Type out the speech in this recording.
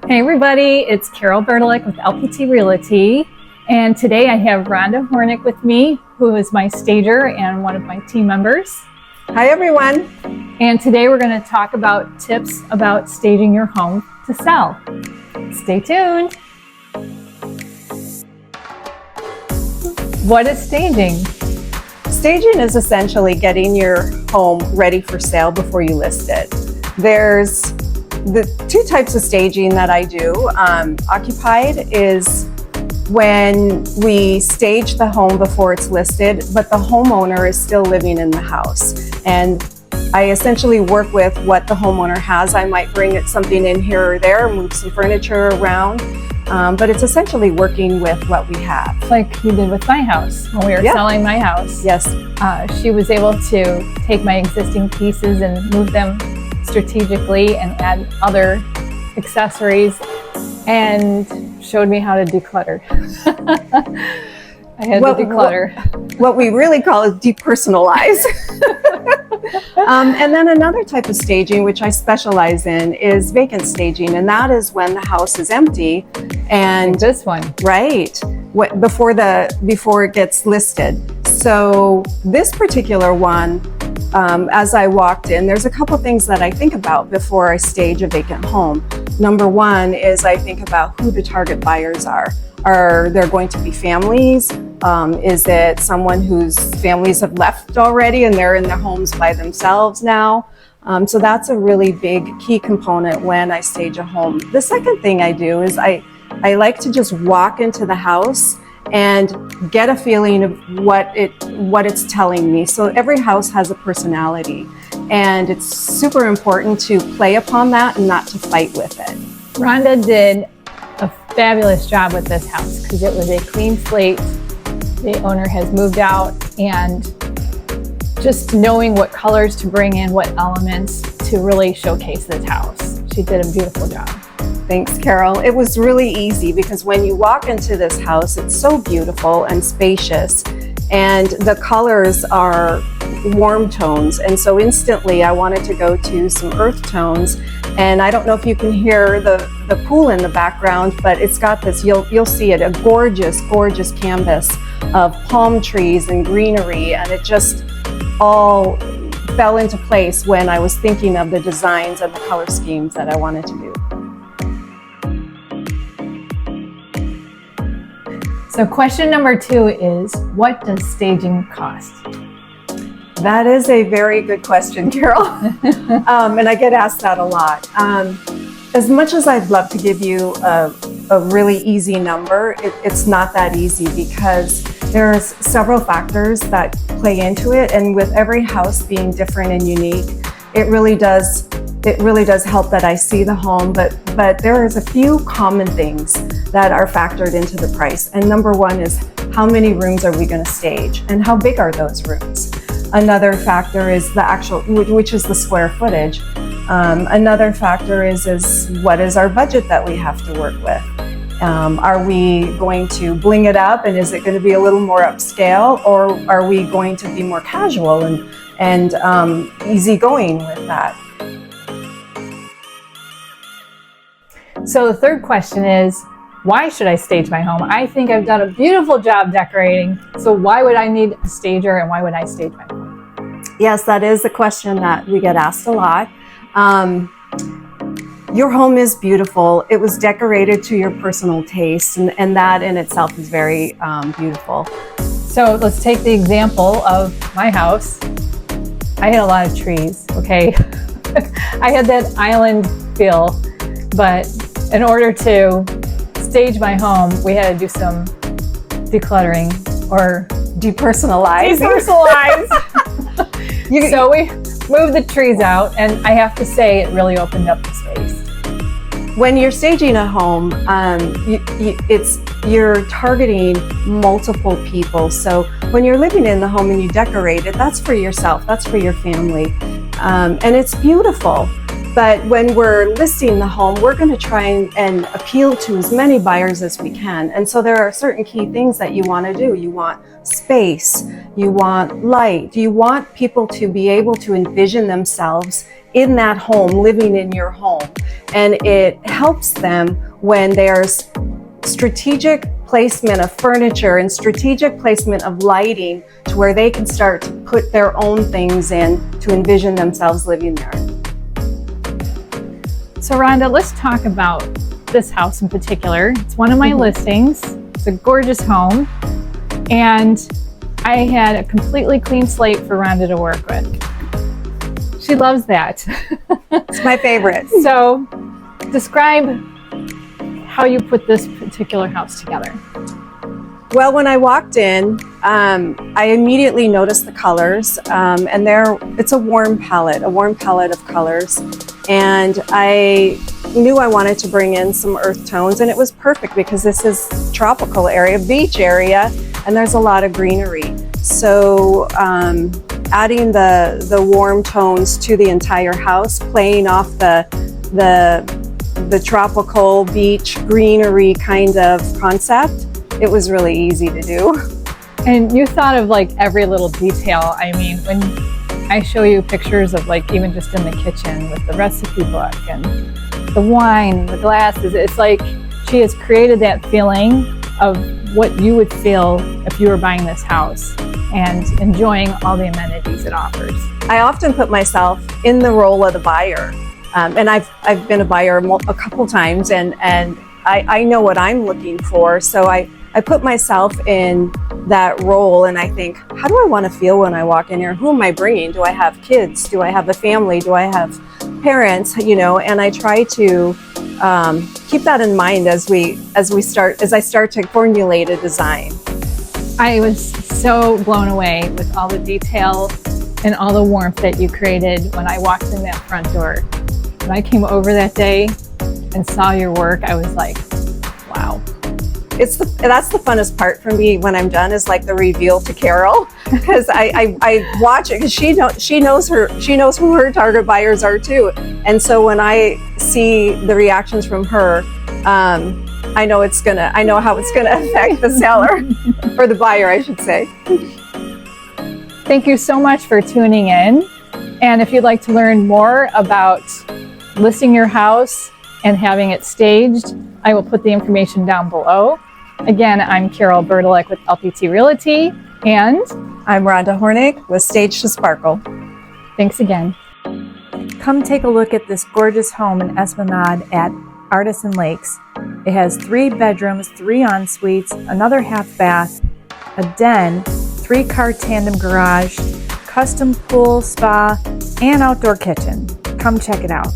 Hey everybody, it's Carol Bertelick with LPT Realty, and today I have Rhonda Hornick with me, who is my stager and one of my team members. Hi everyone. And today we're going to talk about tips about staging your home to sell. Stay tuned. What is staging? Staging is essentially getting your home ready for sale before you list it. There's the two types of staging that I do. Occupied is when we stage the home before it's listed, but the homeowner is still living in the house. And I essentially work with what the homeowner has. I might bring something in here or there, move some furniture around, but it's essentially working with what we have. Like you did with my house when we were selling my house. Yes. She was able to take my existing pieces and move them strategically and add other accessories and showed me how to declutter. I had to declutter. What we really call is depersonalize. And then another type of staging, which I specialize in, is vacant staging. And that is when the house is empty. And like this one. Right. Before it gets listed. So this particular one, as I walked in, there's a couple things that I think about before I stage a vacant home. Number one is I think about who the target buyers are. Are there going to be families? Is it someone whose families have left already and they're in their homes by themselves now? So that's a really big key component when I stage a home. The second thing I do is I like to just walk into the house and get a feeling of what it's telling me. So every house has a personality, and it's super important to play upon that and not to fight with it. Rhonda did a fabulous job with this house because it was a clean slate. The owner has moved out, and just knowing what colors to bring in, what elements to really showcase this house. She did a beautiful job. Thanks, Carol. It was really easy because when you walk into this house, it's so beautiful and spacious, and the colors are warm tones. And so instantly I wanted to go to some earth tones. And I don't know if you can hear the pool in the background, but it's got this, you'll see it, a gorgeous, gorgeous canvas of palm trees and greenery. And it just all fell into place when I was thinking of the designs and the color schemes that I wanted to do. So question number 2 is, what does staging cost? That is a very good question, Carol. And I get asked that a lot. As much as I'd love to give you a really easy number, it's not that easy because there's several factors that play into it. And with every house being different and unique, it really does help that I see the home, but there is a few common things that are factored into the price. And number one is, how many rooms are we going to stage and how big are those rooms? Another factor is the actual, which is the square footage. Another factor is what is our budget that we have to work with? Are we going to bling it up, and is it going to be a little more upscale, or are we going to be more casual and easygoing with that? So the third question is, why should I stage my home? I think I've done a beautiful job decorating, so why would I need a stager and why would I stage my home? Yes, that is a question that we get asked a lot. Your home is beautiful. It was decorated to your personal taste, and that in itself is very beautiful. So let's take the example of my house. I had a lot of trees, okay? I had that island feel, but in order to stage my home, we had to do some decluttering or depersonalize. So we moved the trees out, and I have to say it really opened up the space. When you're staging a home, you're targeting multiple people. So when you're living in the home and you decorate it, that's for yourself, that's for your family, and it's beautiful. But when we're listing the home, we're going to try and appeal to as many buyers as we can. And so there are certain key things that you want to do. You want space, you want light, you want people to be able to envision themselves in that home, living in your home. And it helps them when there's strategic placement of furniture and strategic placement of lighting to where they can start to put their own things in to envision themselves living there. So Rhonda, let's talk about this house in particular. It's one of my listings. It's a gorgeous home. And I had a completely clean slate for Rhonda to work with. She loves that. It's my favorite. So describe how you put this particular house together. Well, when I walked in, I immediately noticed the colors, and it's a warm palette of colors. And I knew I wanted to bring in some earth tones, and it was perfect because this is tropical area, beach area, and there's a lot of greenery. So adding the warm tones to the entire house, playing off the tropical beach greenery kind of concept, it was really easy to do. And you thought of like every little detail. I mean, when I show you pictures of like even just in the kitchen with the recipe book and the wine, the glasses, it's like she has created that feeling of what you would feel if you were buying this house and enjoying all the amenities it offers. I often put myself in the role of the buyer. And I've been a buyer a couple times, and I know what I'm looking for. So I put myself in that role, and I think, how do I want to feel when I walk in here? Who am I bringing? Do I have kids? Do I have a family? Do I have parents? You know, and I try to keep that in mind as I start to formulate a design. I was so blown away with all the detail and all the warmth that you created when I walked in that front door. When I came over that day and saw your work, I was like, wow. That's the funnest part for me when I'm done, is like the reveal to Carol, because I watch it because she knows who her target buyers are too. And so when I see the reactions from her, I know how it's gonna affect the seller or the buyer, I should say. Thank you so much for tuning in. And if you'd like to learn more about listing your house and having it staged, I will put the information down below. Again, I'm Carol Bertelek with LPT Realty, and I'm Rhonda Hornig with Stage to Sparkle. Thanks again. Come take a look at this gorgeous home in Esplanade at Artisan Lakes. It has 3 bedrooms, 3 en-suites, another half bath, a den, 3-car tandem garage, custom pool, spa, and outdoor kitchen. Come check it out.